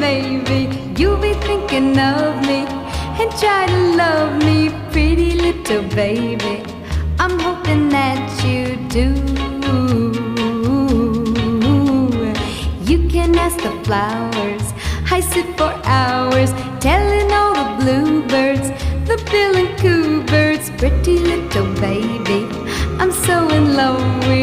maybe you'll be thinking of me and try to love me, pretty little baby. I'm hoping that you do. You can ask the flowers, I sit for hours telling all the bluebirds, the bill and coo birds, pretty little baby, I'm so in love with